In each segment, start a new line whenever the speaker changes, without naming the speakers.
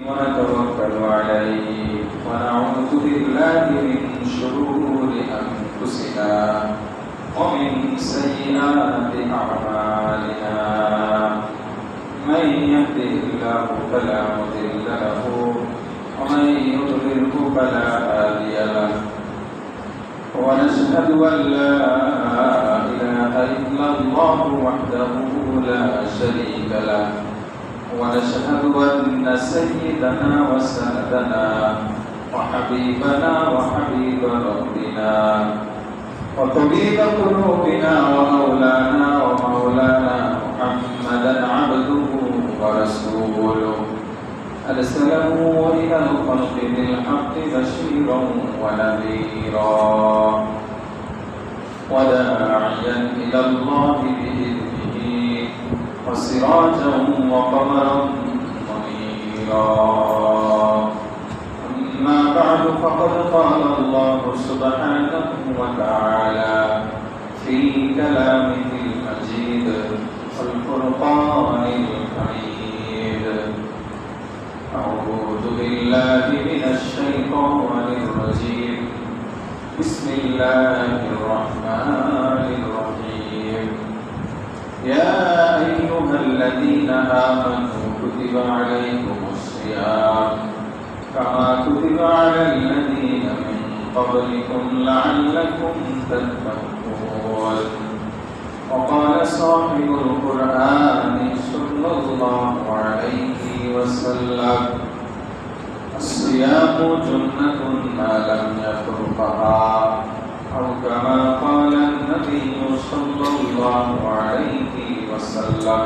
ونتوكل عليه ونعوذ بالله من شرور أنفسنا ومن سيئات أعمالنا من يهده الله فلا مضل له ومن يضلله فلا هادي له ونشهد أن لا إله إلا الله وحده لا شريك له ونشهد أن سيدنا وسندنا وحبيبنا وحبيب ربنا وطبيب قلوبنا ومولانا محمدا عبده ورسوله أرسله إلى الخلق بالحق بشيرا ونذيرا وداعيا إلى الله بإذنه وسراجا وقمرا منيرا أما بعد فقد قال الله سبحانه وتعالى في كلامه المجيد والفرقان الحميد أعوذ بالله من الشيطان الرجيم بسم الله الرحمن الرحيم يا أيها الذين آمنوا كتب عليكم الصيام كما كتب على الذين من قبلكم لعلكم تتقون وقال صاحب القرآن صلى الله عليه وسلم الصيام جنة ما لم يفرقها أو كما قال النبي صلى الله عليه وسلم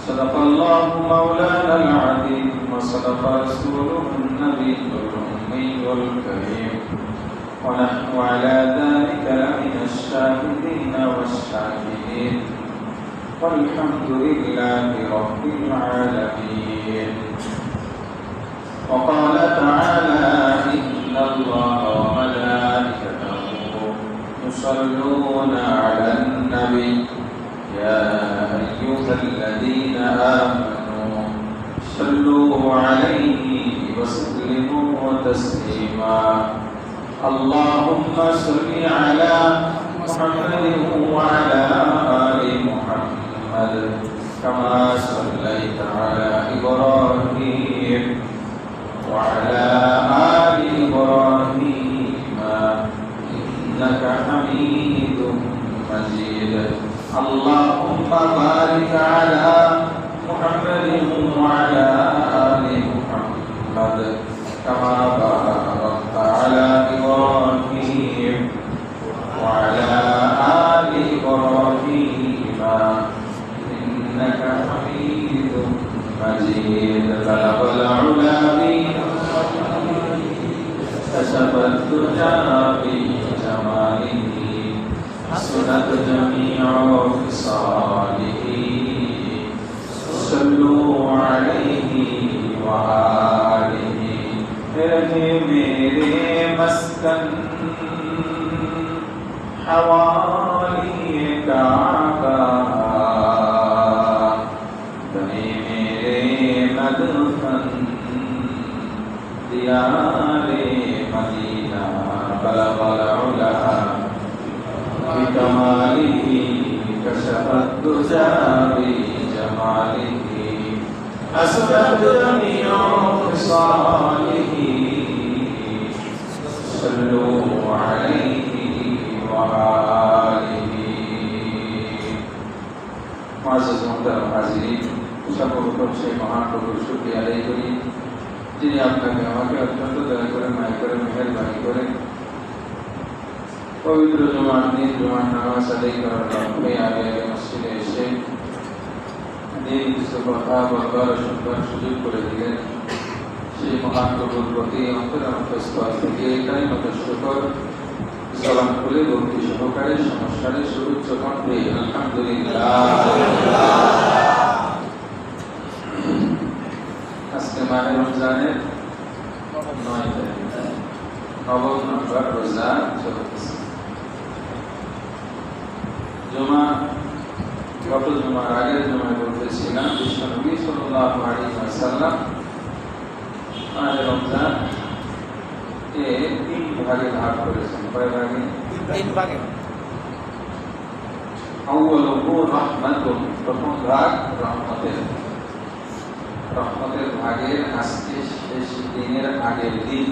صدق الله مولانا العظيم وصدق رسوله النبي الأمي الكريم ونحن على ذلك لمن الشاهدين والشاكرين والحمد لله رب العالمين وقال تعالى إن الله وملائكته يصلون على النبي يا أيها الذين آمنوا صلوا عليه وسلموا تسليما اللهم صل على محمد وعلى آل محمد كما صليت على إبراهيم وعلى آل إبراهيم إنك حميد مجيد اللهم بارك على محمد وعلى آل محمد كما باركت على إبراهيم وعلى آل إبراهيم إنك حميد مجيد بلغ العلا كشف الدجى بجماله حسنت جميع خصاله صلوا عليه وآله मेरे मस्कन हवाली काका बने मेरे मदफन दियारे मदीना बलगल उला बिकमालिही कशफत दुजा बिजमालिही असदत जमीअ खिसालिही صلوا عليه وآله معزز محترم حاضرین সর্বপ্রথম সেই মহান প্রভুর শুকরিয়া আদায় করি যিনি আপনাকে আমাকে অত্যন্ত দয়া করে মায়া করে মেহেরবানি করে পবিত্র জুমার দিন জুমার নামাজ আদায় করার লক্ষ্যে আগে মসজিদে এসে দিন কিছু কথা বলবার ও শুনবার সুযোগ করে দিলেন সেই মহান প্রভুর প্রতি অন্তরস্থল থেকে এটাই মতো শুকর সালাম খুলে ভক্তি সহকারে সমস্যারে সুউচ্চ কণ্ঠে আলহামদুলিল্লাহ। আজকে মাহে রমজানের 9 তারিখ, নবম নম্বর রোজা চলতেছে। জুমা গত জুমার আগের জুমায় বলতেছিলাম বিশ্বনবী সাল্লাল্লাহু আলাইহি ওয়াসাল্লাম মাহে রমজান কে 3 ভাগে ভাগ করেছেন। কয় ভাগে?
3 ভাগে।
আউয়ালুহু রাহমাতুন, প্রথম ভাগ রহমতের। রহমতের ভাগের আজকে শেষ দিনের আগের দিন,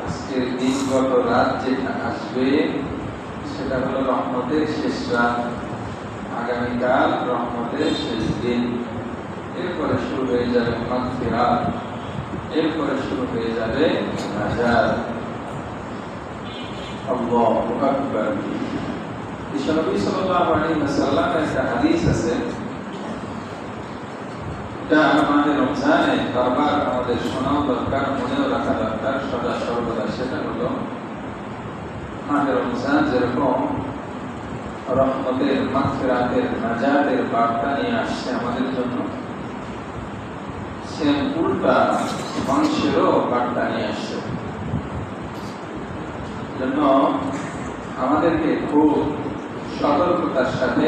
আজকের দিন গত রাত যেটা আসবে সেটা হলো রহমতের শেষ রাত। আগামীকাল রহমতের শেষ দিন। এরপরে শুরু হয়ে যাবে মাগফিরাত, এরপরে শুরু হয়ে যাবে নাজাত। আল্লাহু আকবার। বিশ্বনবী সাল্লাল্লাহু আলাইহি ওয়াসাল্লামের একটা হাদিস আছে, এটা আমাদের রমজানে বারবার আমাদের শোনাও দরকার, মনেও রাখা দরকার সদা সর্বদা। সেটা হলো আমাদের রমজান যেরকম রহমতের, মাগফিরাতের, নাজাতের বার্তা নিয়ে আসছে আমাদের জন্য, সেম উল্টা মানুষেরও বার্তা নিয়ে আসছে। জন্য আমাদেরকে খুব সতর্কতার সাথে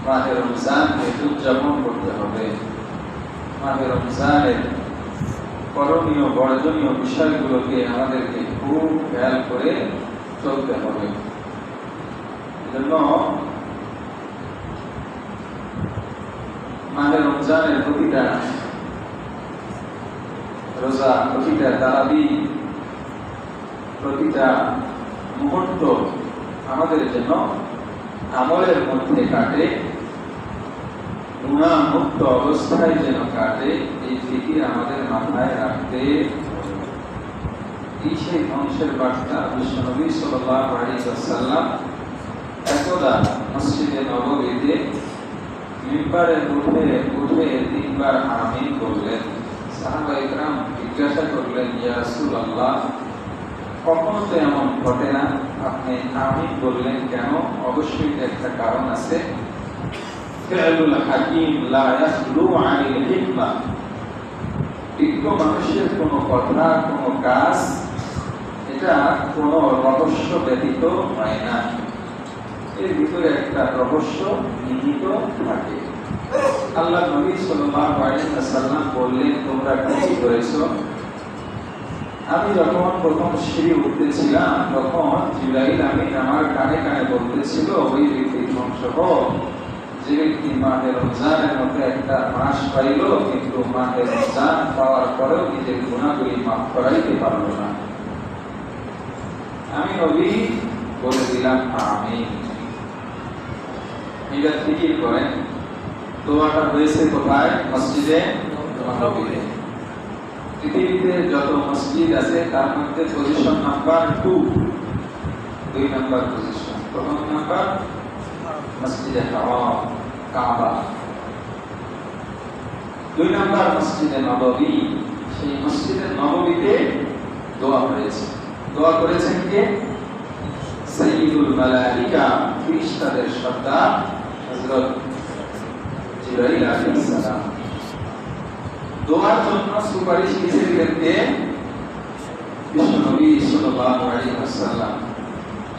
মাহে রমজানকে উদযাপন করতে হবে। মাহে রমজানের করণীয় বর্জনীয় বিষয়গুলোকে আমাদেরকে খুব খেয়াল করে চলতে হবে। এজন্য মাহে রমজানের প্রতিটা রোজা, প্রতিটা তারাবি, প্রতিটা মুহূর্ত আমাদের জন্য আমলের মধ্যে কাটে, গুনাহ মুক্ত অবস্থায় যেন কাটে, এই ফিকির আমাদের মাথায় রাখতে হবে। এই সেই ধ্বংসের বার্তা বিশ্বনবী সাল্লাল্লাহু আলাইহি ওয়াসাল্লাম একদা মসজিদে নববীতে মিম্বারে উঠে 3 বার আমিন বললেন। সাহাবায়ে কেরাম জিজ্ঞাসা করলেন, ইয়া রাসূলুল্লাহ, কখনো তো এমন ঘটে না, আপনি আমিন বললেন কেন? অবশ্যই একটা কারণ আছে। ফি'লুল হাকিম লা ইয়াখলু আনিল হিকমা, বিজ্ঞ মানুষের কোনো কথা, কোনো কাজ, এটা কোনো রহস্য ব্যতীত হয় না, এর ভিতরে একটা রহস্য নিহিত থাকে। আল্লাহ নবী সাল্লাল্লাহু আলাইহি ওয়াসাল্লাম বললেন, তোমরা কি করেছো? আমি যখন প্রথম সিঁড়ি উঠতেছিলাম তখন জিবরাইল আমিন আমার কানে কানে বলতেছিল, ওই ব্যক্তি ধ্বংস হোক যে ব্যক্তি মাহে রমজানের মধ্যে একটা মাস পাইল কিন্তু মাহে রমজান পাওয়ার পরেও নিজের গুনাহগুলি মাফ করাইতে পারল না। আমি নবী বলে দিলাম আমিন। এটা ফিকির করেন, দোয়াটা হয়েছে কোথায়? মসজিদে নববীতে। পৃথিবীতে যত মসজিদ আছে তার মধ্যে পজিশন নাম্বার 2, 2 নাম্বার পজিশন। প্রথম নাম্বার মসজিদে হারাম, কাবা। 2 নাম্বার মসজিদে নববী। সেই মসজিদে নববীতে দোয়া হয়েছে। দোয়া করেছেন কে? সাইয়্যিদুল মালাইকা, ফেরেশতাদের সর্দার হযরত জিবরাইল আলাইহিস সালাম। দোয়ার জন্য সুপারিশ কিসের ক্ষেত্রে? বিশ্বনবী সাল্লাল্লাহু আলাইহি ওয়াসাল্লাম।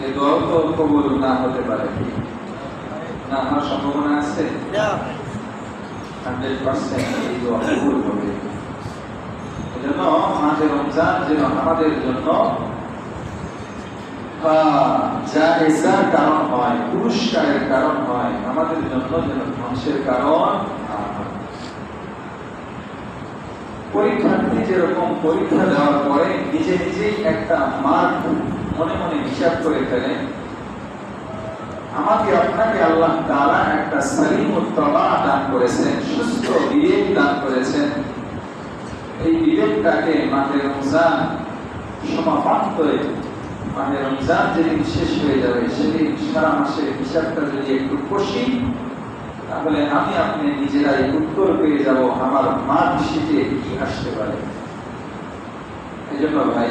এই দোয়া তো কবুল না হতে পারে, না হওয়ার সম্ভাবনা আছে? 100% এই দোয়া কবুল হবে। এজন্য মাহে রমজান যেন আমাদের জন্য জায়েজার কারণ হয়, পুরস্কারের কারণ হয়, আমাদের জন্য যেন ধ্বংসের কারণ না হয়। পরীক্ষার্থী যেরকম পরীক্ষা দেওয়ার পরে নিজে নিজেই একটা মার্ক মনে মনে হিসাব করে ফেলে, আমাকে আপনাকে আল্লাহ তাআলা একটা সালিমুত তাবা দান করেছেন, সুস্থ বিবেক দান করেছেন। এই বিবেকটাকে মাহে রমজান সমাপ্ত হয়ে মাহে রমজান যেদিন শেষ হয়ে যাবে সেদিন সারা মাসের হিসাবটা যদি একটু কষি, তাহলে আমি আপনি নিজেরাই উত্তর পেয়ে যাব আমার মার্কশিটে কি আসতে পারে। এই জন্য ভাই,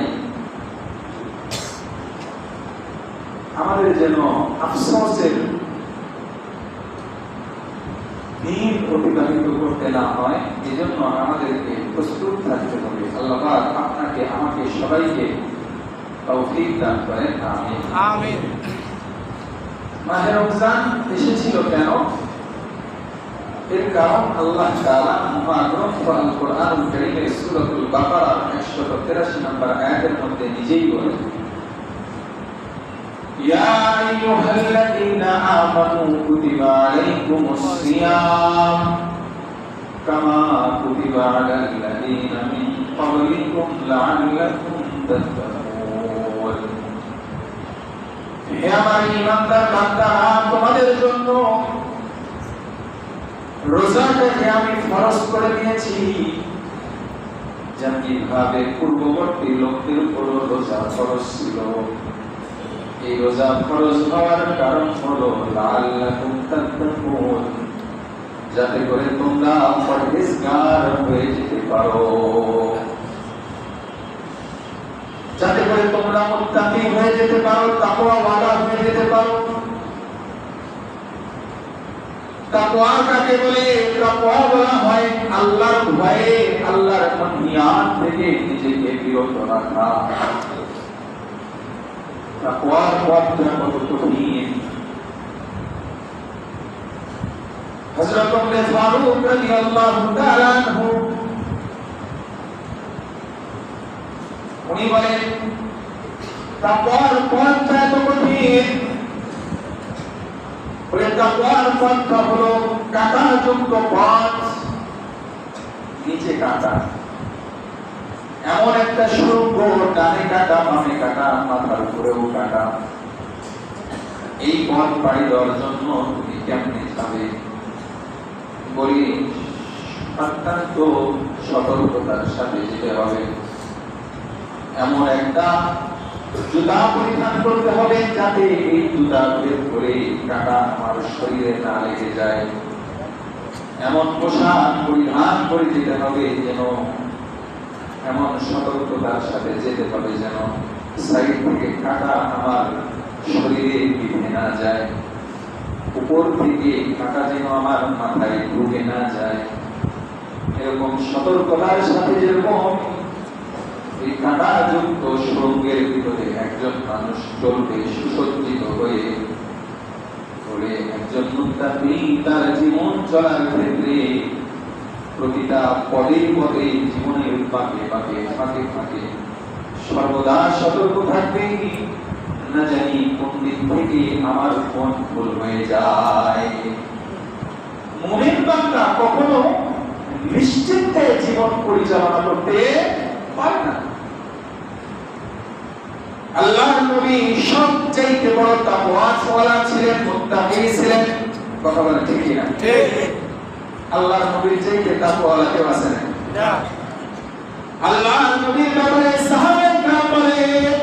আমাদের যেন আফসোসের দিন অতিবাহিত করতে না হয়, এজন্য আমাদেরকে প্রস্তুত থাকতে হবে। আল্লাহ পাক আপনাকে, আমাকে, সবাইকে তৌফিক দান করেন। আমিন আমিন। মাহে রমজান এসেছিল কেন? এর কারণ আল্লাহ তাআলা মহাগ্রন্থ আল কোরআনুল কারীমের সূরাতুল বাকারা 183 নম্বর আয়াতের মধ্যে নিজেই বলেন, ইয়া আইয়ুহাল্লাযীনা আমানু কুতিবা আলাইকুমুস সিয়াম কামা কুতিবা আলাল লাযীনা মিন ক্বাবলিকুম লাআল্লাকুম তাত্তাকুন। হে আমার ঈমানদার বান্দারা, তোমাদের জন্য রোজাটাকে আমি ফরজ করে দিয়েছি, যেমনিভাবে পূর্ববর্তী লোকদের উপর রোজা ফরজ ছিল। এই রোজা ফরজ হওয়ার কারণ হলো লাআল্লাকুম তাত্তাকুন, যাতে করে তোমরা পরহেজগার হয়ে যেতে পারো, যাতে করে তোমরা মুত্তাকি হয়ে যেতে পারো, তাকওয়াওয়ালা হয়ে যেতে পারো। তাকওয়া কাকে বলে? তাকওয়া বলা হয় আল্লাহর ভয়ে, আল্লাহর মানহিয়াত থেকে নিজেকে বিরত রাখা। তাকওয়ার পথটা কত কঠিন! হযরত ওমর ফারুক রাদিয়াল্লাহু তাআলা আনহু উনি বলেন, তাকওয়ার পথটা এত কঠিন, বলে তাকওয়ার পথটা হলো কাঁটাযুক্ত পথ, নিচে কাঁটা, এমন একটা সুড়ঙ্গ, ডানে কাঁটা বামে কাঁটা, মাথার উপরেও কাঁটা। এই পথ পাড়ি দেওয়ার জন্য তুমি কেমনে যাবে? বলি অত্যন্ত সতর্কতার সাথে যেতে হবে। এমন একটা জুতা পরিধান করতে হবে যাতে এই জুতা বের করে কাঁটা আমার শরীরে না লেগে যায়। এমন পোশাক পরিধান করে যেতে হবে যেন, এমন সতর্কতার সাথে যেতে হবে যেন সাইড থেকে কাঁটা আমার শরীরে বিঁধে না যায়, উপর থেকে কাঁটা যেন আমার মাথায় ঢুকে না যায়। এরকম সতর্কতার সাথে যেরকম এই কাঁটাযুক্ত সুড়ঙ্গের ভিতরে একজন মানুষ চলবে সুসজ্জিত হয়ে, বলে একজন মুত্তাকি তার জীবন চলার ক্ষেত্রে প্রতিটা পদে পদে, জীবনের পাকে পাকে ফাঁকে ফাঁকে সর্বদা সতর্ক থাকবে, না জানি কোন দিক থেকে আমার কোন ভুল হয়ে যায়। মুমিন বান্দা কখনো নিশ্চিন্তে জীবন পরিচালনা করতে পারে না। আল্লাহর নবী সবচাইতে বড় তাকওয়াওয়ালা ছিলেন, মুত্তাকি ছিলেন। কথা বলেন ঠিক কি না? ঠিক। আল্লাহর নবীর চাইতে তাকওয়াওয়ালা কেউ আছে না? আল্লাহর নবীর ব্যাপারে সাহাবায়ে কেরাম বলেন,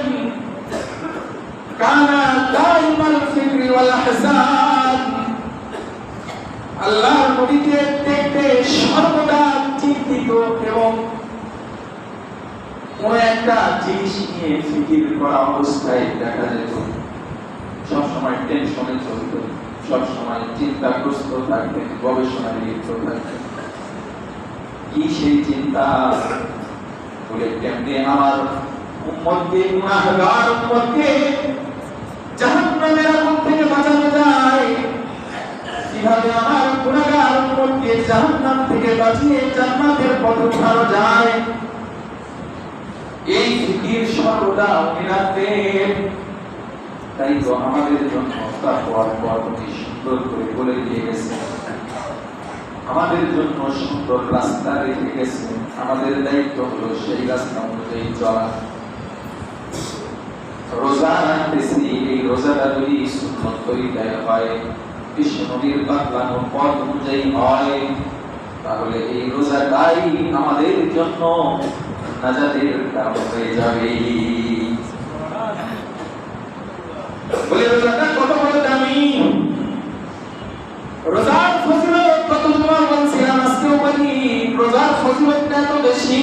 কানা দাইমাল ফিক্রি ওয়াল আহজান। আল্লাহর নবীকে দেখতে সর্বদা চিন্তিত এবং কোন একটা জিনিস নিয়ে ফিকির করা অবস্থায় দেখা যেত। সবসময় টেনশনে চলত, সবসময় চিন্তাগ্রস্ত থাকতেন, গবেষণায় লিপ্ত থাকতেন। কি সেই চিন্তা? বলে কেমনে আমার উম্মতকে, গুনাহগার উম্মতকে জাহান্নামের আগুন থেকে বাঁচানো যায়, কিভাবে আমার গুনাহগার উম্মতকে জাহান্নাম থেকে বাঁচিয়ে জান্নাতের পথে উঠানো যায়, এই ফিকির সর্বদা উনি রাখতেন। তাই তো আমাদের জন্য তাকওয়ার পথ অতি সুন্দর করে বলে দিয়ে গেছেন, আমাদের জন্য সুন্দর রাস্তা রেখে গেছেন। আমাদের দায়িত্ব হলো সেই রাস্তা অনুযায়ী চলা। রোজা রাখতেছি, এই রোজাটা যদি সুন্নত তরিকায় হয়, বিশ্ব নবীর বাতলানো পথ অনুযায়ী হয়, তাহলে এই রোজাটাই আমাদের জন্য নাজাতের কারণ হয়ে যাবে। বলে রোজাটা কত বড় দামি, রোজার ফজিলত কত তোমার বলছিলাম, আজকেও বলি রোজার ফজিলতটা এত বেশি।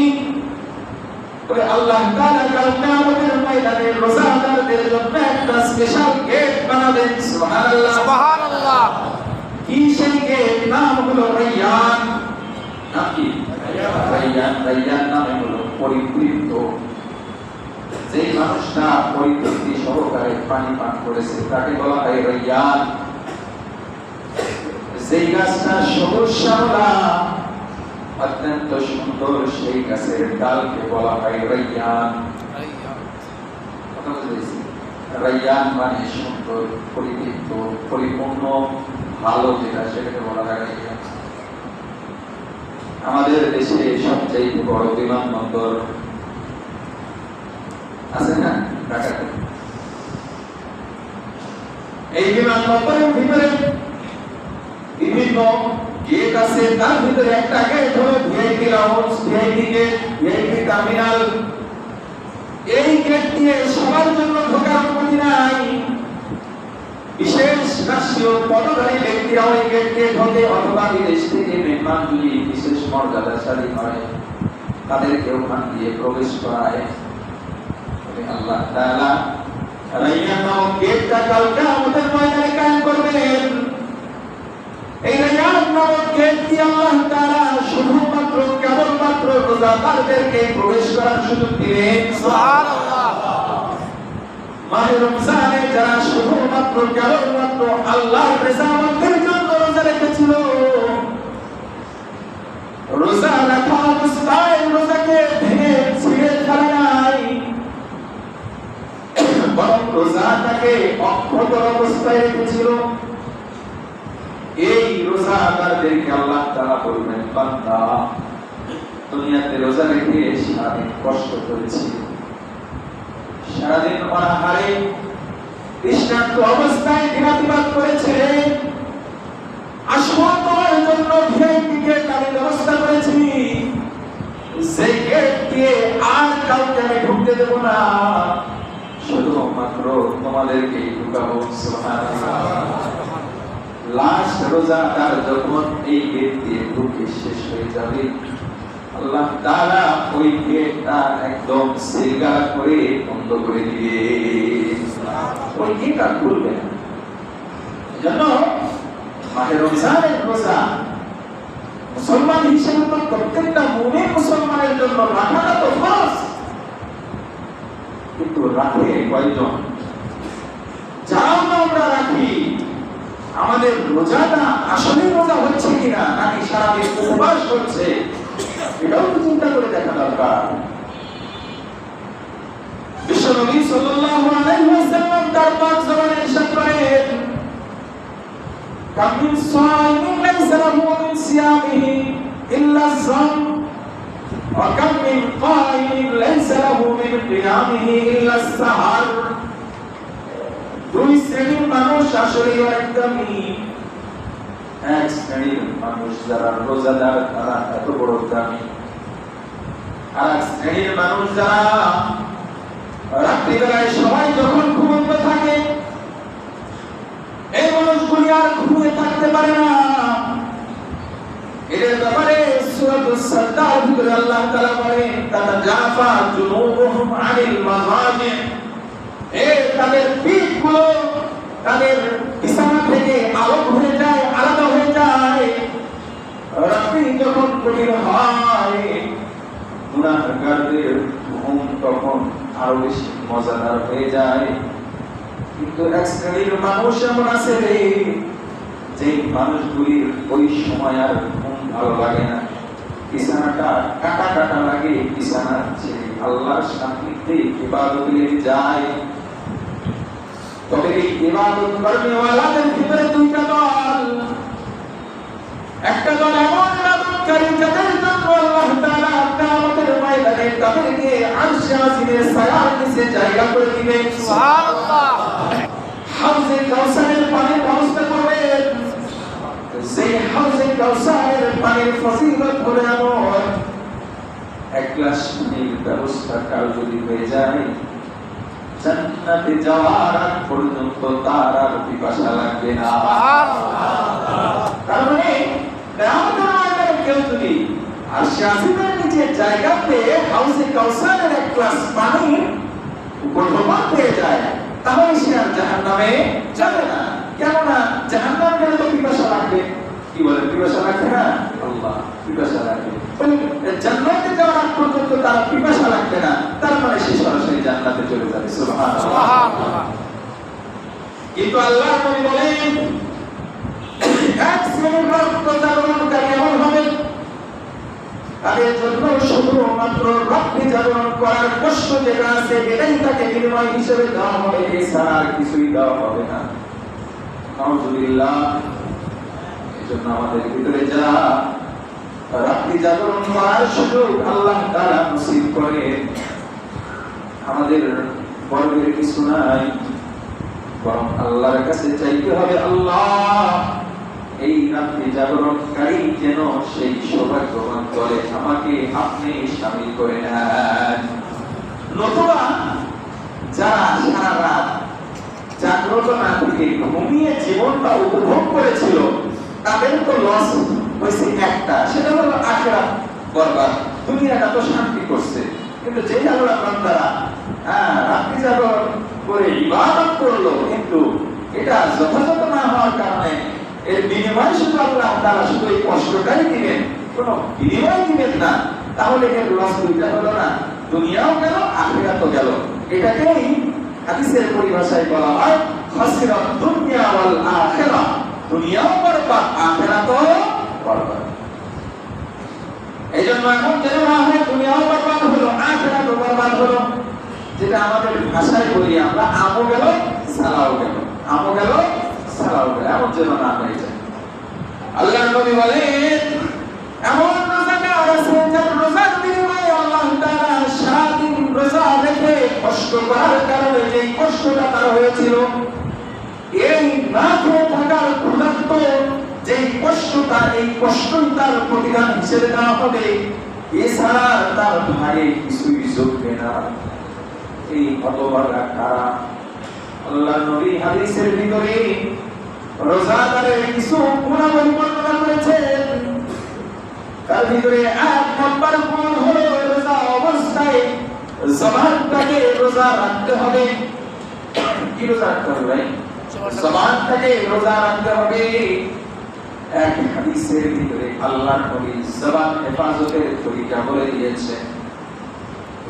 বলে আল্লাহ তাআলা কাল কিয়ামতের ময়দানে রোজাদারদের জন্য একটা স্পেশাল গেট বানাবেন। সুবহানাল্লাহ, সুবহানাল্লাহ। কি সেই গেট? নাম হলো রায়্যান। নাম কি? রায়্যান। রায়্যান নামে হলো পরিতৃপ্ত। যে মানুষটা পরিতৃপ্তি সহকারে পানি পান করেছে তাকে বলা হয় রায়্যান। যেই গাছটা সবুজ শ্যামলা অত্যন্ত সুন্দর, সেই গাছের ডালকে বলা হয় রাইয়ান। কথা বুঝেছি? রাইয়ান মানে সুন্দর, পরিতৃপ্ত, পরিপূর্ণ, ভালো যেটা, সেটাকে বলা হয় রাইয়ান। আমাদের দেশে সবচেয়ে বড় বিমানবন্দর আছে না, ঢাকাতে। এই বিমানবন্দরের ভিতরে বিভিন্ন গেট আছে, তার ভিতরে একটা গেট হলো VIP lounge, VIP gate, VIP terminal. এই গেট দিয়ে সবার জন্য ঢোকার অনুমতি নাই। বিশেষ রাষ্ট্রীয় পদধারী ব্যক্তিরা ওই গেট দিয়ে ঢোকে, অথবা বিদেশ থেকে মেহমান যদি বিশেষ মর্যাদাশালী হয় তাদেরকে ওখান দিয়ে প্রবেশ করায়। আল্লাহ তাআলা রাইয়ান নামক গেটটা কাল কিয়ামতের ময়দানে কায়েম করবেন। এই রাইয়ান নামক গেট দিয়ে আল্লাহ তাআলা শুধুমাত্র কেবলমাত্র রোজাদারদেরকে প্রবেশ করার সুযোগ দিবেন। সুবহানাল্লাহ। মাহে রমজানে যারা শুধুমাত্র কেবলমাত্র আল্লাহর রেজামতের জন্য রোজা রেখেছিল, রোজা রাখা অবস্থায় রোজাকে ভেঙে ছিঁড়ে ফেলে নাই, বরং রোজাটাকে অক্ষত অবস্থায় রেখেছিল, এই রোজাদারদেরকে আল্লাহ তাআলা বলবেন, বান্দা দুনিয়াতে রোজা রেখে সারাদিন কষ্ট করেছি, সারাদিন অনাহারে তৃষ্ণার্ত অবস্থায় দিনাতিপাত করেছে, আসো তোমার জন্য ভিআইপি গেট আমি ব্যবস্থা করেছি, সেই গেট দিয়ে আর কাউকে আমি ঢুকতে দেব না, শুধুমাত্র তোমাদেরকেই ঢুকাবো। সুবহানাল্লাহ। লাস্ট রোজাদার যখন এই গেট দিয়ে ঢুকে শেষ হয়ে যাবে, আল্লাহ তাআলা ওই গেটটা একদম সিলগালা করে বন্ধ করে দিবে, ওই গেট আর খুলবে না। এজন্য মাহে রমজানের রোজা মুসলমান হিসেবে তো প্রত্যেকটা মুমিন মুসলমানের জন্য রাখাটা তো ফরজ, কিন্তু রাখে কয়জন? যাও না আমরা রাখি, আমাদের রোজাটা আসলে রোজা হচ্ছে কিনা, নাকি সারাদিন উপবাস করছে, এটাও তো চিন্তা করে দেখা দরকার। বিশ্বনবী সাল্লাল্লাহু আলাইহি ওয়াসাল্লাম তার পাক জবানে ইরশাদ করেন, কাম মিন সাইমিন লাইসা লাহু মিন সিয়ামিহি ইল্লা যাম ওয়া কাম মিন কাইমিন লাইসা লাহু মিন কিয়ামিহি ইল্লা সাহার। দুই শ্রেণীর মানুষ আসলে একদমই এক শ্রেণীর মানুষ যারা রোজাদার, তারা এত বড় দামি, আর এক শ্রেণীর মানুষ যারা রাত্রিবেলায় সবাই যখন ঘুমন্ত থাকে, এই মানুষগুলি আর ঘুমিয়ে থাকতে পারে না। এদের ব্যাপারে সূরাতুস সাজদার ভিতরে আল্লাহ তাআলা বলেন, তাতাজাফা জুনুবুহুম আনিল মাযাজি, তাদের পিঠগুলো তাদের বিছানা থেকে আলাদা হয়ে যায়, আলাদা হয়ে যায়। রাত্রি যখন গভীর হয়, গুনাহগারদের ঘুম তখন আরো বেশি মজাদার হয়ে যায়। কিন্তু এক শ্রেণীর মানুষ এমন আছে রে, যে মানুষগুলির ওই সময় আর ঘুম ভালো লাগে না, বিছানাটা কাটা কাটা লাগে, বিছানা ছেড়ে আল্লাহর সান্নিধ্যে ইবাদতে যায়। তবে এই ইবাদত কর্মীওয়ালাদের ভিতরে দুইটা দল, একটা দল এমন ইবাদতকারী যাদের জন্য আল্লাহ তাআলা কিয়ামতের ময়দানে তাদেরকে আরশে আজিমের ছায়ার নিচে জায়গা করে দিবেন। সুবহানাল্লাহ। হাউজে কাউসারের পানির ব্যবস্থা করবেন, সেই হাউজে কাউসারের পানির ফজিলত হলো এমন, এক গ্লাস পানির ব্যবস্থা কারো যদি হয়ে যায়, জান্নাতে যাওয়ার আগ পর্যন্ত তার আর পিপাসা লাগবে না। তার মানে কিয়ামতের ময়দানে কেউ যদি আরশে আজিমের নিচে জায়গা পেয়ে হাউজে কাউসারের এক গ্লাস পানি উপভোগ পেয়ে যায়, তাহলে সে আর জাহান্নামে যাবে না। কেননা জাহান্নাম গেলে তো পিপাসা লাগবে, কি বলে পিপাসা লাগবে না? আল্লাহ পিপাসা লাগবে। জান্নাতে যাওয়ার আগ পর্যন্ত তার পিপাসা লাগবে না, তার মানে সে সরাসরি জান্নাতে চলে যাবে। সুবহানাল্লাহ। কিন্তু আল্লাহ নবী বলেন, এক শ্রেণীর
তাদের জন্য শুধুমাত্র রাত্রি জাগরণ করার কষ্ট যেটা আছে এটাই তাকে বিনিময় হিসেবে দেওয়া হবে, এছাড়া আর কিছুই দেওয়া হবে না। নাউযুবিল্লাহ। এজন্য আমাদের ভিতরে যারা রাত্রি জাগরণ করার সুযোগ আল্লাহ তাআলা নসিব করে, আমাদের বড়দের কিছু নাই, বরং আল্লাহর কাছে চাইতে হবে, আল্লাহ এই রাত্রি জাগরণকারী যেন সেই সৌভাগ্যবান করে আমাকে আপনি শামিল করে নেন। নতুবা যারা সারা রাত জাগ্রত না থেকে ঘুমিয়ে জীবনটা উপভোগ করেছিল তাদের তো লস হয়েছে একটা, সেটা হলো আখিরাত বরবাদ, দুনিয়াটা তো শান্তি করছে। কিন্তু যেই আল্লাহ বান্দারা রাত্রি জাগরণ করে ইবাদত করলো কিন্তু এটা যথাযথ না হওয়ার কারণে এর বিনিময় শুধু আল্লাহ তাআলা শুধু এই কষ্টটাই দিবেন, কোনো বিনিময় দিবেন না, তাহলে এর লস দুইটা হলো না, দুনিয়াও গেল আখিরাতও গেল। এটাকেই হাদিসের পরিভাষায় বলা হয় খাসিরাত দুনিয়া ওয়াল আখিরাহ, দুনিয়াও বরবাদ আখিরাতও বরবাদ। এইজন্য এমন যেন না হয় দুনিয়াও বরবাদ হলো আখিরাতও বরবাদ হলো, যেটা আমাদের ভাষায় বলি আমরা আমও গেল সালাও গেল, আমও গেল সালাও গেল, এমন যেন না হয়ে যায়। আল্লাহর নবী বলেন এমন রোজাদার আছে যার রোজার বিনিময়ে আল্লাহ তাআলা সারাদিন রোজা রেখে কষ্ট করার কারণে যে কষ্টটা তার হয়েছিল, এই না খেয়ে থাকার ক্ষুধার্ত যে কষ্টটা, এই কষ্টই তার প্রতিদান হিসেবে দেওয়া হবে, এছাড়া তার ভাগে কিছুই জুটবে না। এই হতভাগা কারা? আল্লাহর নবী হাদিসের ভিতরে রোজাদারের কিছু গুণাবলী বর্ণনা করেছেন। তার ভিতরে এক নম্বর গুণ হলো রোজা অবস্থায় জবানটাকে রোজা রাখতে হবে। কি রোজা রাখতে হবে ভাই? জবানটাকে রোজা রাখতে হবে। এক হাদিসের ভিতরে আল্লাহর নবী জবান হেফাজতের তরিকা বলে দিয়েছে।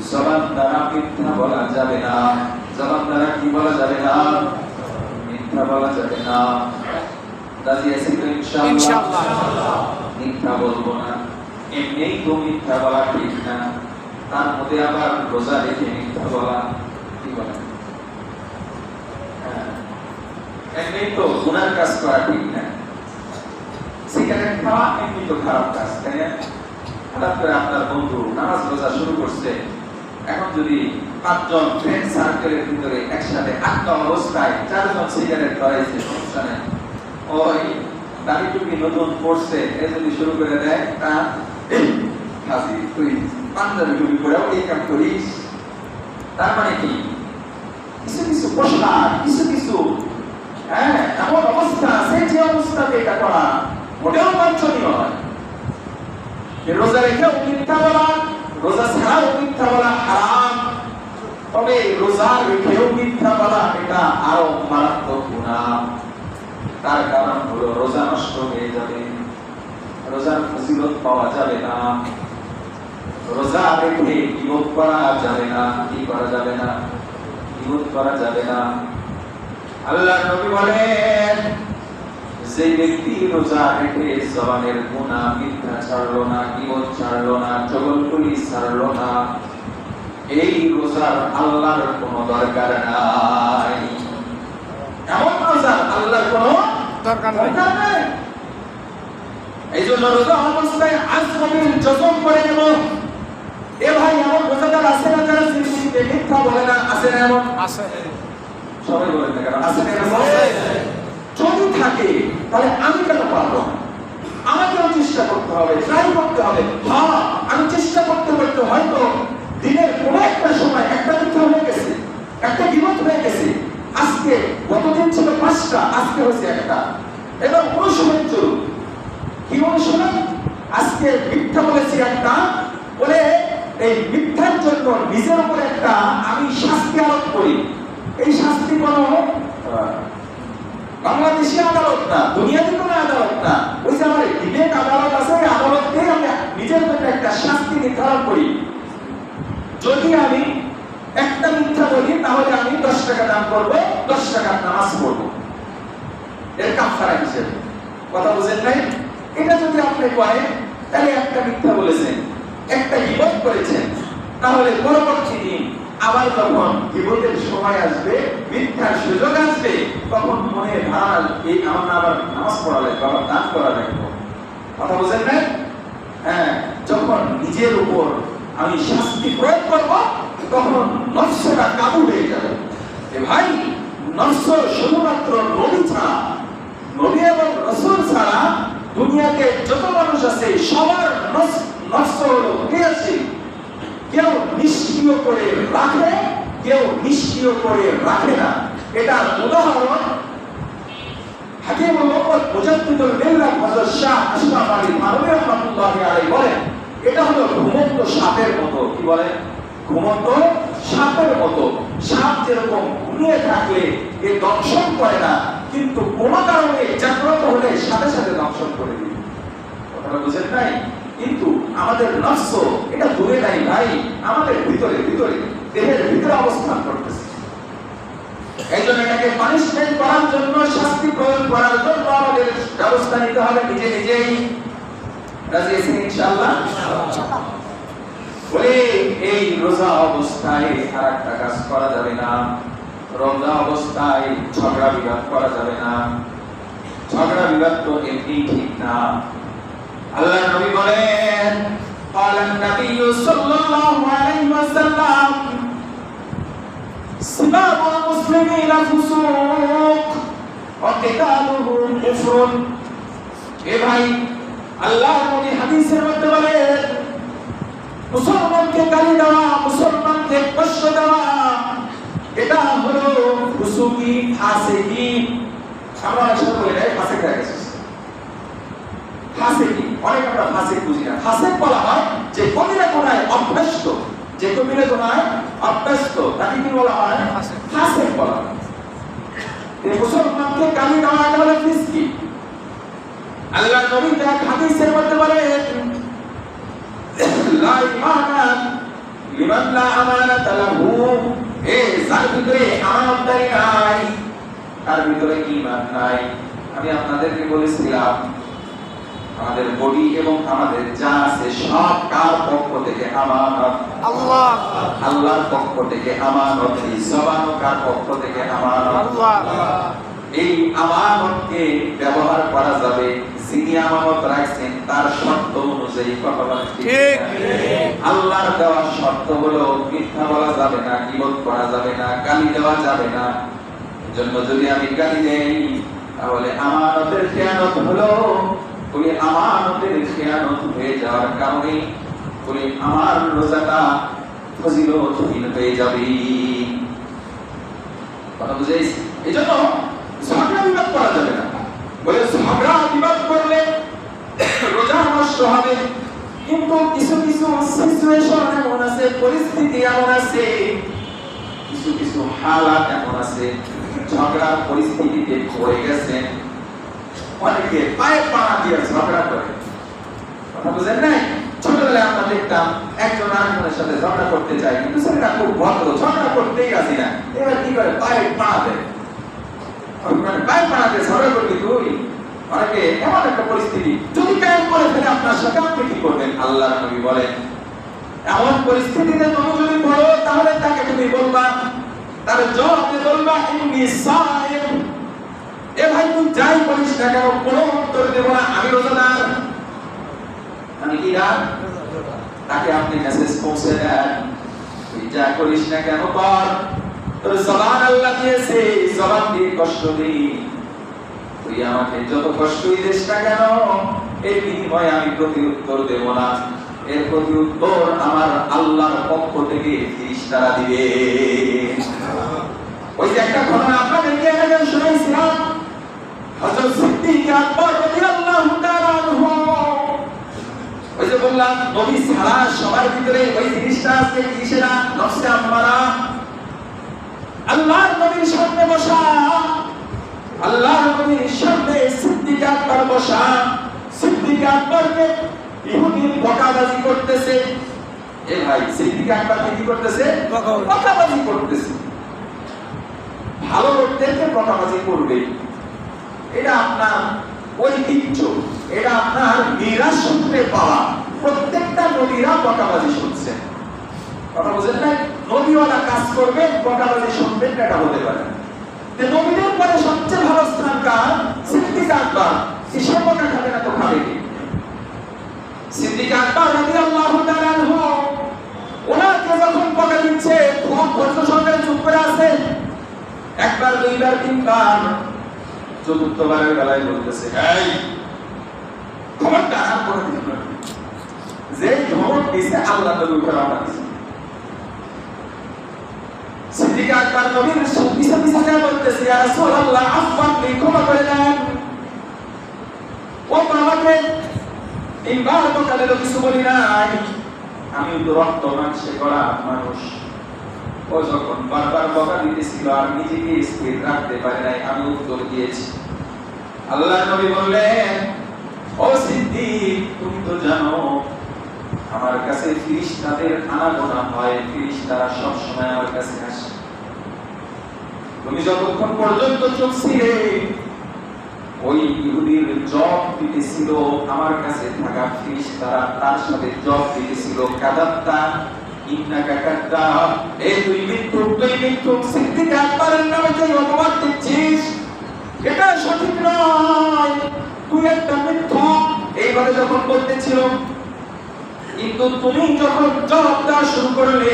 জবান দ্বারা মিথ্যা বলা যাবে না। জবান দ্বারা কি বলা যাবে না? মিথ্যা বলা যাবে না। রাজি আছেন তো ইনশাআল্লাহ? মিথ্যা বলবো না। এমনিই তো মিথ্যা বলা ঠিক না, তার মধ্যে আবার রোজা রেখে মিথ্যা বলা কি বলে? এমনি তো গুনার কাজ করা ঠিক না। সিগারেট খাওয়া এমনি তো খারাপ কাজ, তাই না? হঠাৎ করে আপনার বন্ধু নামাজ রোজা শুরু করছে, এখন যদি 5 জন ফ্রেন্ড সার্কেলের ভিতরে একসাথে 8টা অবস্থায় 4 জন সিগারেট ধরাইছে, সমস্যা নেই, ওই দাড়ি টুপি নতুন পড়ছে এ যদি শুরু করে দেয়, তা হাজি তুই পাঞ্জাবি টুপি পরেও এই কাজ করিস, তার মানে কি? কিছু কিছু পোশাক, কিছু কিছু এমন অবস্থা আছে যে অবস্থাতে এটা করা মোটেও বাঞ্ছনীয় নয়। রোজা রেখেও মিথ্যা বলা, রোজা ছাড়াও মিথ্যা বলা হারাম, তবে রোজা রেখেও মিথ্যা বলা এটা আরো মারাত্মক গুনাহ। তার কারণ হলো রোজা নষ্ট হয়ে যাবে, রোজার ফজিলত পাওয়া যাবে না। রোজা রেখে গীবত করা যাবে না। কি করা যাবে না? গীবত করা যাবে না। আল্লাহর নবী বলেন যে ব্যক্তি রোজা রেখে জবানের গুনাহ মিথ্যা ছাড়লো না, গীবত ছাড়লো না, চগলখুরি ছাড়লো না, এই রোজার আল্লাহর কোনো দরকার নাই। এমন রোজার আল্লাহর কোনো দরকার নাই। এই জন্য রোজা অবস্থায় আজমবিল জজম করে নেব। এ ভাই এমন রোজাদার আছে না যারা জিন্দগিতে মিথ্যা বলে না? আছে না? এমন আছে। সবাই বলেন না কেন? আছে না? যদি থাকে তাহলে আমি কেন পারবো? আমাকেও চেষ্টা করতে হবে, ট্রাই করতে হবে। হ্যাঁ, আমি চেষ্টা করতে করতে হয়তো দিনের কোনো একটা সময় একটা মিথ্যা হয়ে গেছে, একটা গীবত হয়ে গেছে। আজকে গতদিন ছিল 5টা, আজকে হয়েছে একটা। এবং অনুশীলন চলুক। কি অনুশীলন? আজকে মিথ্যা বলেছি একটা, বলে এই মিথ্যার জন্য নিজের উপর একটা আমি শাস্তি আরোপ করি। এই শাস্তি কোনো বাংলাদেশি আদালত না, দুনিয়াতে কোনো আদালত না, ওই যে আমার বিবেক আদালত আছে, ওই আদালতে আমি নিজের জন্য একটা শাস্তি নির্ধারণ করি। যদি আমি একটা মিথ্যা বলি তাহলে আমি 10 টাকা দান করবো, 10 টাকার নামাজ পড়বো, এর কাফারা হিসেবে। কথা বুঝেন নাই? এটা যদি আপনি করেন তাহলে একটা মিথ্যা বলেছেন, একটা গীবত করেছেন, তাহলে পরবর্তী দিন আবার যখন গীবতের সময় আসবে, মিথ্যার সুযোগ আসবে, তখন মনে ধার এই আমরা আবার নামাজ পড়া লাগবে, আবার দান করা লাগবে। কথা বুঝেন না? হ্যাঁ, যখন নিজের উপর আমি শাস্তি প্রয়োগ করব, তখন নফসটা কাবু হয়ে যাবে। ভাই, নফস শুধুমাত্র নবী ছাড়া, নবী এবং রাসূল ছাড়া দুনিয়াতে যত মানুষ আছে সবার নফস হলো ক্রিয়াশীল। কেউ নিষ্ক্রিয় করে রাখে, কেউ নিষ্ক্রিয় করে রাখে না। এটার উদাহরণ হাকিমুল উম্মত মুজাদ্দিদুল মিল্লাত হযরত শাহ আশরাফ আলী থানভী রাহমাতুল্লাহি আলাইহি বলেন, এটা হলো ঘুমন্ত সাপের মতো। কি বলে? ঘুমন্ত সাপের মতো। সাপ যেরকম ঘুমিয়ে থাকলে এ দংশন করে না, কিন্তু কোনো কারণে জাগ্রত হলে সাথে সাথে দংশন করে দিবে। কথাটা বুঝেন নাই? কিন্তু আমাদের নফস এটা দূরে নাই ভাই, আমাদের ভিতরে ভিতরে দেহের ভিতরে অবস্থান করতেছে। এই জন্য এটাকে পানিশমেন্ট করার জন্য, শাস্তি প্রয়োগ করার জন্য আমাদের ব্যবস্থা নিতে হবে নিজে নিজেই। রাজি আছেন ইনশাআল্লাহ? বলে এই রোজা অবস্থায় আর একটা কাজ করা যাবে না। রোজা অবস্থায় ঝগড়া বিবাদ করা যাবে না। ঝগড়া বিবাদ তো এমনি ঠিক না। আল্লাহর নবী বলেন, ক্বালান নবী সাল্লাল্লাহু আলাইহি ওয়াসাল্লাম, সিবাবুল মুসলিমিনা ফুসুক ওয়া কিতালুহুম কুফরুন। এ ভাই, আল্লাহর নবী হাদিসের মধ্যে বলেন, মুসলমানকে গালি দেওয়া, মুসলমানকে কষ্ট দেওয়া, এটা হলো ফুসুকি, ফাসিকি। আমরা অনেক সময় বলি না ফাসিক হয়ে গেছে। ফাসিকি, অনেক আমরা ফাসিক বুঝি না। ফাসিক বলা হয় যে কবিরা গুনাহে অভ্যস্ত, যে কবিরা গুনাহে অভ্যস্ত, তাকে কি বলা হয়? ফাসিক বলা হয়। এই মুসলমানকে গালি দেওয়া এটা হলো ফিসকি। আল্লাহর নবী এক হাদিসের মধ্যে বলেন, লা ঈমানা লিমান লা আমানাতা লাহু। যার ভিতরে আমানতদারি নাই, তার ভিতরে ঈমান নাই। আমি আপনাদেরকে বলেছিলাম, আমাদের বডি এবং আমাদের যা আছে সব কার পক্ষ থেকে আমানত? আল্লাহ। আল্লাহর পক্ষ থেকে আমানত। এই জবানও কার পক্ষ থেকে আমানত? আল্লাহ। এই আমানতকে ব্যবহার করা যাবে যিনি আমানত রাখছেন তার শর্ত অনুযায়ী। কথা বলেন ঠিক? আল্লাহর দেওয়া শর্ত হলো মিথ্যা বলা যাবে না, গীবত করা যাবে না, গালি দেওয়া যাবে না। এজন্য যদি আমি গালি দেই তাহলে আমানতের খেয়ানত হলো। বলি আমানতের খেয়ানত হয়ে যাওয়ার কারণে বলি আমার রোজাটা ফজিলতহীন হয়ে যাবে। কথা বুঝেছি? এজন্য ঝগড়া বিবাদ করা যাবে না। বলে ঝগড়া বিবাদ করলে রোজা নষ্ট হবে। কিন্তু কিছু কিছু সিচুয়েশন এমন আছে, পরিস্থিতি এমন আছে, কিছু কিছু হালাত এমন আছে, ঝগড়ার পরিস্থিতিতে পড়ে গেছে, অনেকে পায়ে পাড়া দিয়ে ঝগড়া করে। কথা বুঝেন নাই? ছোটবেলায় আমরা দেখতাম একজন আরেকজনের সাথে ঝগড়া করতে চাই, কিন্তু সেটা খুব ভদ্র, ঝগড়া করতেই আসি না। এবার কি করে? পায়ে পাড়া দেয়। পায়ে পাড়া দিয়ে ঝগড়া করবি তুই? অনেকে এমন একটা পরিস্থিতি যদি কায়েম করে ফেলে আপনার সাথে, আপনি কি করবেন? আল্লাহর নবী বলেন, এমন পরিস্থিতিতে তুমি যদি পড়ো তাহলে তাকে তুমি বলবা, তার জবাবে বলবা ইন্নী সাইম। এ ভাই, তুই যাই বলিস না কেন কোনো উত্তর দেব না, আমি রোজাদার। আমি কি না? তাকে আপনি মেসেজ পৌঁছে দেন, তুই যা করিস না কেন কর, তোর জবান আল্লাহ দিয়েছে, জবান দিয়ে কষ্ট দিই, তুই আমাকে যত কষ্টই দিস না কেন এর বিনিময়ে আমি প্রতি উত্তর দেব না। এর প্রতি উত্তর আমার আল্লাহর পক্ষ থেকে ফেরেশতারা দিবে। ওই যে একটা ঘটনা আপনাদেরকে আগে শুনাইছিলাম, হযরত সিদ্দিক আকবর রাদিয়াল্লাহু তাআলা আনহু, ওই যে বললাম নবী ছাড়া সবার ভিতরে ওই জিনিসটা আছে, কি সেটা? নফসে আম্মারা। আল্লাহর নবীর সামনে বসা, আল্লাহর নবীর সামনে সিদ্দিক আকবর বসা, সিদ্দিক আকবরকে ইহুদি বকাবাজি করতেছে। এ ভাই, সিদ্দিক আকবরকে কি করতেছে? বকাবাজি করতেছে। ভালো লোকদেরকে বকাবাজি করবে, এটা আপনার ঐতিহ্য, এটা আপনার মিরাস সূত্রে পাওয়া। প্রত্যেকটা নবীরা বকাবাজি শুনছেন। কথা বুঝেন না? নবীওয়ালা কাজ করবেন, বকাবাজি শুনবেন, এটা হতে পারে। যে নবীদের পরে সবচেয়ে ভালো স্থান কার? সিদ্দিক আকবর। সে বকা খাবে না তো খাবে কি? সিদ্দিক আকবর রাদিয়াল্লাহু তাআলা আনহু ওনাকে যখন বকা দিচ্ছে খুব ধৈর্য সহকারে চুপ করে আছে। একবার, দুইবার, তিনবার, চতুর্থবারের বেলায় বলতেছে, এই খবরদার আর করে দিন না। যে ধমক দিছে আল্লাহ নবীর উপর রওনা দিছে। সিদ্দিক আকবর নবীর পিছে পিছে যায় বলতেছে, ইয়া রাসূলুল্লাহ আফওয়ান লি, ক্ষমা করে দেন। ও আমাকে তিনবার বকা দিল, কিছু বলি নাই। আমি তো রক্ত মাংসে গড়া মানুষ। ও যখন বারবার বকা দিতেছিল আর নিজেকে স্থির রাখতে পারে নাই, আমি উত্তর দিয়েছি। আল্লাহর নবী বললেন, ও সিদ্দিক, তুমি তো জানো আমার কাছে ফেরেশতাদের আনাগোনা হয়, ফেরেশতারা সব সময় আমার কাছে আসে। তুমি যতক্ষণ পর্যন্ত চুপ ছিলে, ওই ইহুদির জব দিতেছিল আমার কাছে থাকা ফেরেশতারা, তার সাথে জব দিতেছিল কাদাত্তা ইন্নাকা কাদ্দাব, এই তুই মিথ্যুক, তুই মিথ্যুক। সিদ্দিক আকবরের নামে যে অপবাদ দিচ্ছিস এটা সঠিক নয়, তুই একটা মিথ্যুক, এইভাবে যখন বলতেছিল। কিন্তু তুমি যখন জবাব দেওয়া শুরু করলে,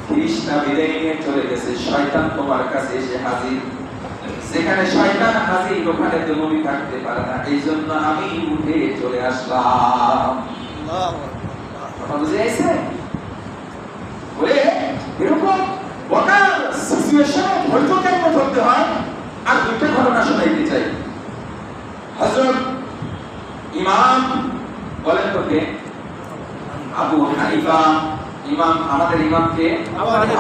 ফেরেশতা বিদায় নিয়ে চলে গেছে, শয়তান তোমার কাছে এসে হাজির। সেখানে শয়তান হাজির, ওখানে তো নবী থাকতে পারে না, এই জন্য আমি উঠে চলে আসলাম। কথা বুঝে আসছে? বলে এরকম বকার সিচুয়েশনে ধৈর্য কেমন ধরতে হয়। আর দুইটা ঘটনা শোনাইতে চাই। হযরত ইমাম বলেন তো কে? আবু হানিফা। ইমাম, আমাদের ইমামকে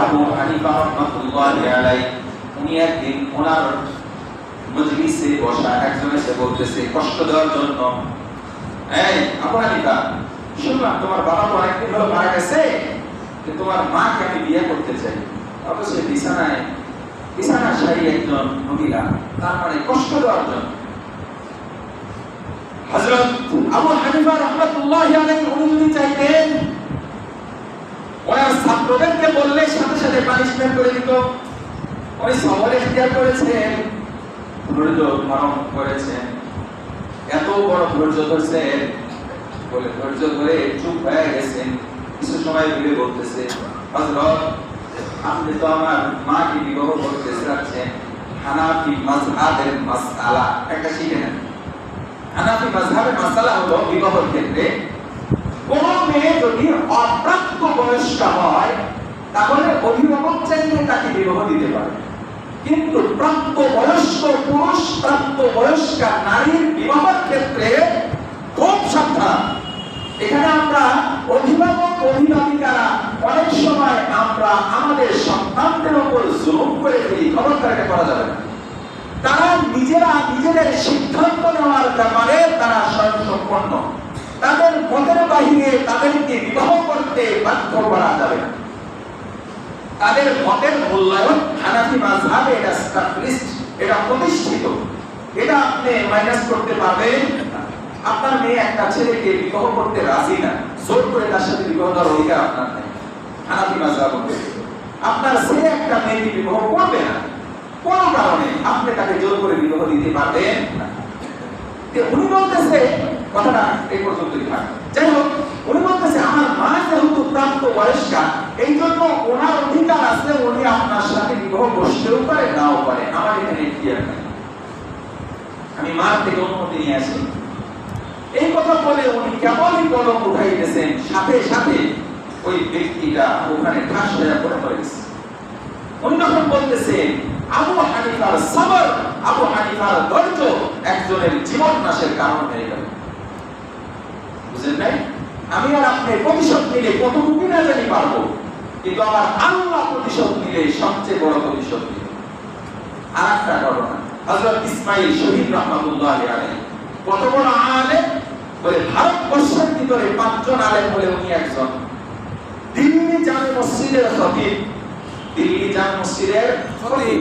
আবু হানিফা রাহমাতুল্লাহি আলাইহি। উনি একদিন ওনার মজলিসে বসা একজন এসে বলতেছে কষ্ট দেওয়ার জন্য, এই আবু হানিফা, শুনলাম তোমার বাবা তো অনেকদিন হলো মারা গেছে, তোমার মাকে আমি বিয়ে করতে চাই। অবশ্যই বিছানাশায়ী একজন মহিলা, তার মানে কষ্ট দেওয়ার জন্য। হযরত আবু হানিফা রাহমাতুল্লাহি আলাইহি উনি যদি চাইতেন, ওনার ছাত্রদেরকে বললে সাথে সাথে পানিশমেন্ট করে দিত। উনি সবর ইখতিয়ার করেছেন, ধৈর্য ধারণ করেছেন, এত বড় ধৈর্য ধরছেন, বলে ধৈর্য ধরে চুপ হয়ে গেছেন। কিছু সময় ধরে বলতেছে, হযরত আপনি তো আমার মাকে বিবাহ করতে চাচ্ছেন, হানাফি মাযহাবের মাসআলা একটা শিখে নেন। হানাফি মাযহাবের মাসআলা হলো বিবাহের ক্ষেত্রে কোন মেয়ে যদি অপ্রাপ্ত বয়স্ক হয় তাহলে অভিভাবক চাইলে তাকে বিবাহ দিতে পারে, কিন্তু প্রাপ্তবয়স্ক পুরুষ, প্রাপ্তবয়স্কা নারীর বিবাহের ক্ষেত্রে খুব সাবধান। এখানে আমরা অভিভাবক অভিভাবিকারা অনেক সময় আমরা আমাদের সন্তানদের উপর জুলুম করে ফেলি, খবরদার করা যাবে না। তারা নিজেরা নিজেদের সিদ্ধান্ত নেওয়ার ব্যাপারে তারা স্বয়ংসম্পন্ন, তাদের মতের বাহিরে তাদেরকে বিবাহ করতে বাধ্য করা যাবে না। তাদের মতের মূল্যায়ন হানাফি মাযহাবে এটা এস্টাবলিশড, এটা প্রতিষ্ঠিত, এটা আপনি মাইনাস করতে পারবেন না। আপনার মেয়ে একটা ছেলেকে বিবাহ করতে রাজি না, জোর করে তার সাথে বিবাহ করার অধিকার আপনার নেই। হানাফি মাযহাব অনুযায়ী আপনার ছেলে একটা মেয়েকে বিবাহ করবে না, কোন কারণে আপনি তাকে জোর করে বিবাহ দিতে পারবেন না। উনি বলতেছে কথাটা এই পর্যন্তই থাক। যাই হোক, উনি বলতেছে আমার মা যেহেতু প্রাপ্ত বয়স্কা, এই জন্য ওনার অধিকার আছে, উনি আপনার সাথে বিবাহ বসতেও পারে নাও পারে, আমার এখানে এখতিয়ার নেই, আমি মার থেকে অনুমতি নিয়ে আসি। এই কথা বলে উনি কেমনই কলম উঠাইতেছেন, সাথে সাথে ওই ব্যক্তিটা ওখানে ঠাস হয়ে পড়ে গেছে। উনি তখন বলতেছেন আবু হানিফার সবর, আবু হানিফার ধৈর্য একজনের জীবন নাশের কারণ হয়ে গেল। বুঝেন নাই? আমি আর আপনি প্রতিশোধ নিলে কতটুকু না জানি পারবো, কিন্তু আমার আল্লাহ প্রতিশোধ নিলে সবচেয়ে বড় প্রতিশোধ নিল। আর একটা ঘটনা, হযরত ইসমাঈল শহীদ রাহমাতুল্লাহি আলাইহি কত বড় আলেম, বলে ভারতবর্ষের ভিতরে 5 জন আলেম বলে উনি একজন। দিল্লি জামে মসজিদের খতিব, দিল্লি জামে মসজিদের খতিব।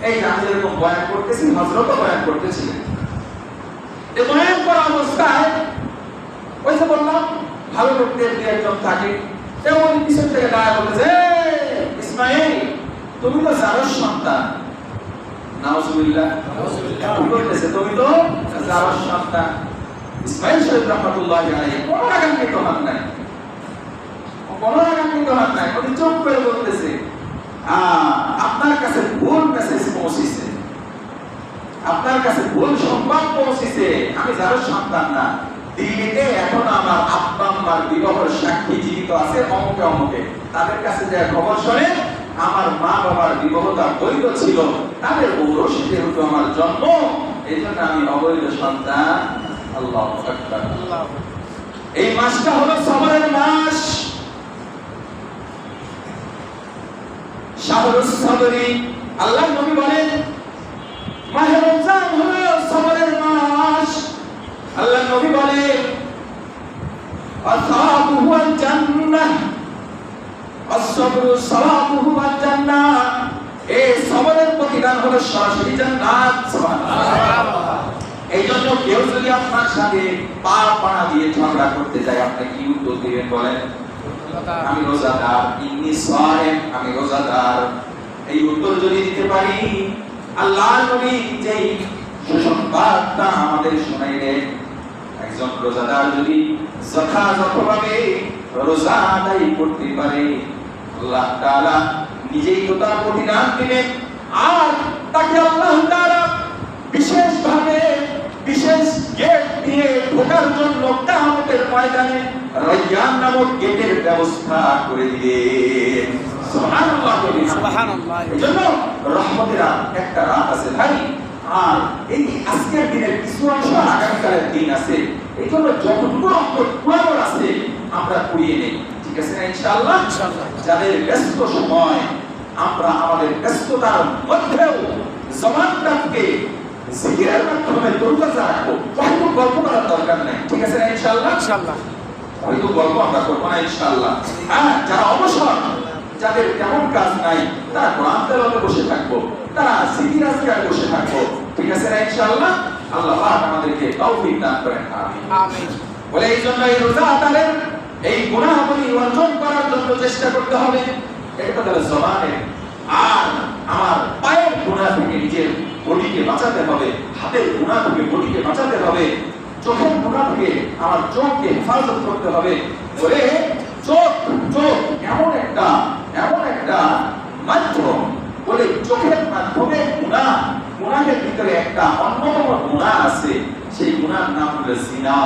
এই আমি যেরকম বয়ান করতেছি, হযরতও বয়ান করতেছিলেন। এই বয়ান করা অবস্থায় ওই যে বললাম ভালো লোকদের দিয়ে একজন থাকে, তেমন পিছন থেকে দাঁড়া বলেছে, ইসমাইল তুমি তো জারস সন্তান। নাউজুবিল্লাহ, বলতেছে তুমি তো জারস সন্তান। ইসমাইল শরীফ রহমাতুল্লাহি আলাইহি কোনো রাগান্বিত হন নাই, উনি চুপ করে বলতেছে, আপনার কাছে ভুল মেসেজ পৌঁছেছে, আপনার কাছে ভুল সংবাদ পৌঁছেছে। আমি জারস সন্তান না, দিল্লিতে এখন আমার আব্বা আম্মার বিবাহের সাক্ষী জীবিত আছে অমুকে অমুকে, তাদের কাছে যে খবর শোনে আমার মা বাবার বিবাহটা বৈধ ছিল, তাদের ঔরসে যেহেতু আমার জন্ম, এই জন্য আমি অবৈধ সন্তান। আল্লাহু আকবার। এই মাসটা হলো সবরের মাস, শাহরুস সাবরি। আল্লাহর নবী বলেন মাহে রমজান হলো সবরের মাস। আল্লাহর নবী বলেন আসসাবুহু আল জান্নাহ, আসসাবরু সাওয়াবুহু আল জান্নাহ। এই সবরের প্রতিদান হলো সরাসরি জান্নাত। সুবহানাল্লাহ। এই জন্য কেউ যদি আপনার সাথে পাড়া দিয়ে ঝগড়া করতে যায়, আপনি কি উত্তর দিবেন বলেন? আমি রোজাদার, ইন্নী সায়েম, আমি রোজাদার। এই উত্তর যদি দিতে পারি, আল্লাহর নবী যেই সুসংবাদটা আমাদের শোনাইলেন, একজন রোজাদার যদি যথাযথভাবে রোজা আদায় করতে পারে, আল্লাহ তাআলা নিজেই তো তার প্রতিদান দিবেন। আর তাকে আল্লাহ তাআলা বিশেষভাবে বিশেষ গেট দিয়ে ঢোকার জন্য কিয়ামতের ময়দানে রায়্যান নামক গেটের ব্যবস্থা করে দিলেন। সুবহানাল্লাহ, সুবহানাল্লাহ। এজন্য রহমতের একটা রাত আছে ভাই, আর এই আজকের দিনের কিছু অংশ আগামীকালের দিন আছে। এই জন্য যতটুকু রহমত পুরানো আছে আমরা পুড়িয়ে নেই, ঠিক আছে না ইনশাআল্লাহ? যাদের ব্যস্ত সময়, আমরা আমাদের ব্যস্ততার মধ্যেও জবানটাকে জিকিরের মাধ্যমে তরুতাজা রাখবো। হয়তো গল্প করার দরকার নাই, ঠিক আছে না ইনশাআল্লাহ? ইনশাআল্লাহ হয়তো গল্প আমরা করবো না ইনশাআল্লাহ। হ্যাঁ, যারা অবসর, যাদের তেমন কাজ নাই, তারা কোরআন তেলাওয়াতে বসে থাকবো, তারা জিকির আজকারে বসে থাকবো, ঠিক আছে না ইনশাআল্লাহ? আল্লাহ পাক আমাদেরকে তৌফিক দান করেন, আমিন আমিন। বলে এই জন্য এই রোজা আদায়ের এই গুনাহগুলি অর্জন করার জন্য চেষ্টা করতে হবে। এটা হলো জবানের, আর আমার পায়ের গুনাহ থেকে নিজের বডিকে বাঁচাতে হবে, হাতের গুনাহ থেকে বডিকে বাঁচাতে হবে, চোখের গুনাহ থেকে আমার চোখকে হেফাজত করতে হবে। বলে চোখ এমন একটা মাধ্যম, বলে চোখের মাধ্যমে গুনাহের ভিতরে একটা অন্যতম গুনাহ আছে, সেই গুনাহর নাম হলো জিনা।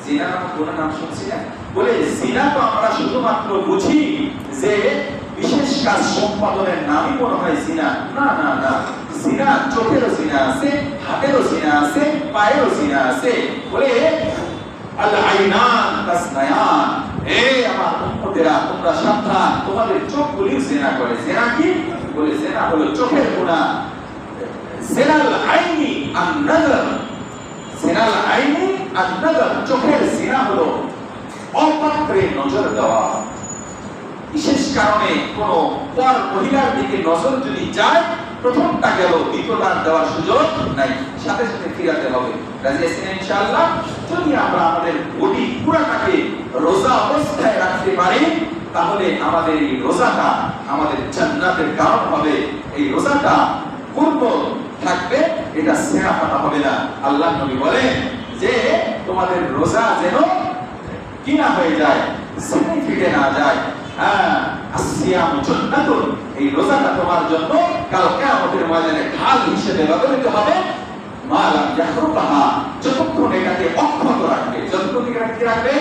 জিনা নামক গুনাহর নাম শুনছি না? বলে জিনা তো আমরা শুধুমাত্র বুঝি যে বিশেষ কাজ সম্পাদনের নামই মনে হয় জিনা। না না না, জিনা চোখেরও জিনা আছে, হাতেরও জিনা আছে, পায়েরও জিনা আছে। বলে আল আইনান তাসনায়ান, আমার উম্মতেরা তোমরা সাবধান, তোমাদের চোখগুলি জিনা করে। জিনা কি? বলে জিনা হলো চোখের গুনাহ। জিনাল আইনি আন নাযার, জিনাল আইনি আন নাযার, চোখের জিনা হলো অপাত্রে নজর দেওয়া। বিশেষ কারণে কোন পর মহিলার দিকে নজর যদি যায়, প্রথমটা গেল, দ্বিতীয়টা দেওয়ার সুযোগ নাই, সাথে সাথে ফিরাতে হবে। রাজি আছেন ইনশাআল্লাহ? যদি আমরা আমাদের বডি পুরাটাকে রোজা অবস্থায় রাখতে পারি, তাহলে আমাদের এই রোজাটা আমাদের জান্নাতের কারণ হবে। এই রোজাটা পূর্ণ থাকবে, এটা সেরা ফাটা হবে না। আল্লাহ নবী বলেন যে তোমাদের রোজা যেন কি না হয়ে যায়, সিনে ফিরে না যায়। আসিয়ামু জান্নাতুন, এই রোজাটা তোমার জন্য কাল কিয়ামতের ময়দানে ঢাল হিসেবে ব্যবহৃত হবে। মালাম ইয়াহরুকাহা, যতক্ষণ এটাকে অক্ষত রাখবে, যতক্ষণ এটাকে রাখবে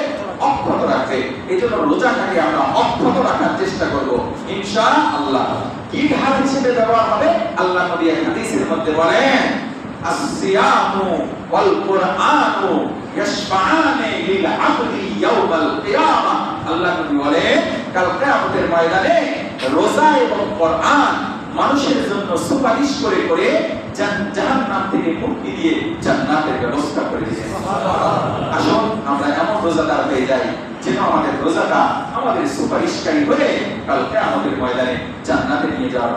অক্ষত রাখবে। এই জন্য রোজাটাকে আমরা অক্ষত রাখার চেষ্টা করব ইনশাআল্লাহ। কি ঢাল হিসেবে ব্যবহার হবে? আল্লাহ নবী এক হাদিসের মধ্যে বলেন আসিয়ামু ওয়াল কুরআনু ইয়াশফাআনি লিল আবদি ইয়াউমাল কিয়ামাহ। আল্লাহ নবী বলেন কাল কিয়ামতের ময়দানে রোজা এবং কোরআন মানুষের জন্য সুপারিশ করে করে জাহান্নাম থেকে মুক্তি দিয়ে জান্নাতের ব্যবস্থা করে দিয়েছেন। আসুন আমরা এমন রোজাদার হয়ে যাই যেন আমাদের রোজাটা আমাদের সুপারিশকারী হয়ে কাল কিয়ামতের ময়দানে জান্নাতে নিয়ে যাওয়ার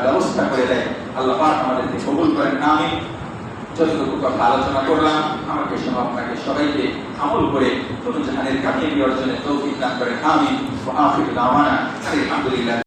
ব্যবস্থা করে দেয়। আল্লাহ পাক আমাদেরকে কবুল করেন, আমিন। যতটুকু কথা আলোচনা করলাম আমাকে সহ আপনাকে সবাইকে আমল করে কোন জাহানের কামিয়াবি অর্জনের তৌফিক দান করেন। আমিন ওয়া আখিরু দাওয়ানা আলহামদুলিল্লাহ।